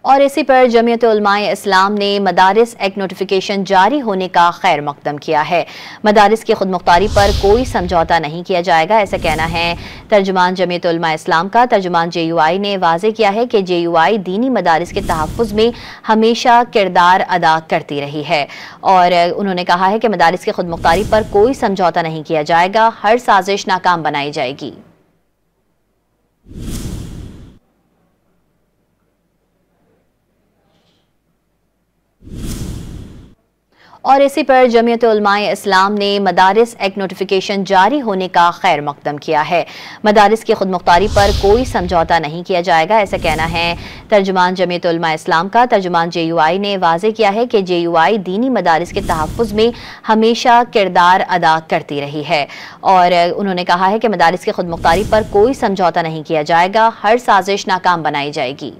और इसी पर जमीयत उलमाए इस्लाम ने मदारिस एक्ट नोटिफिकेशन जारी होने का खैर मकदम किया है। मदारिस की खुदमुख्तारी पर कोई समझौता नहीं किया जाएगा, ऐसा कहना है तर्जुमान जमीयत उलमाए इस्लाम का। तर्जुमान JUI ने वाज़ेह किया है कि JUI दीनी मदारिस के तहफ़्फ़ुज़ में हमेशा किरदार अदा करती रही है और उन्होंने कहा है कि मदारिस की खुदमुख्तारी पर कोई समझौता नहीं किया जाएगा, हर साजिश नाकाम बनाई जाएगी। और इसी पर जमीयत उलमाए इस्लाम ने मदारिस एक्ट नोटिफिकेशन जारी होने का खैर मकदम किया है। मदारिस की खुदमुख्तारी पर कोई समझौता नहीं किया जाएगा, ऐसा कहना है तर्जुमान जमीयत उलमाए इस्लाम का। तर्जुमान JUI ने वाज़ेह किया है कि JUI दीनी मदारिस के तहफ़्फ़ुज़ में हमेशा किरदार अदा करती रही है और उन्होंने कहा है कि मदारिस की खुदमुख्तारी पर कोई समझौता नहीं किया जाएगा, हर साजिश नाकाम बनाई जाएगी।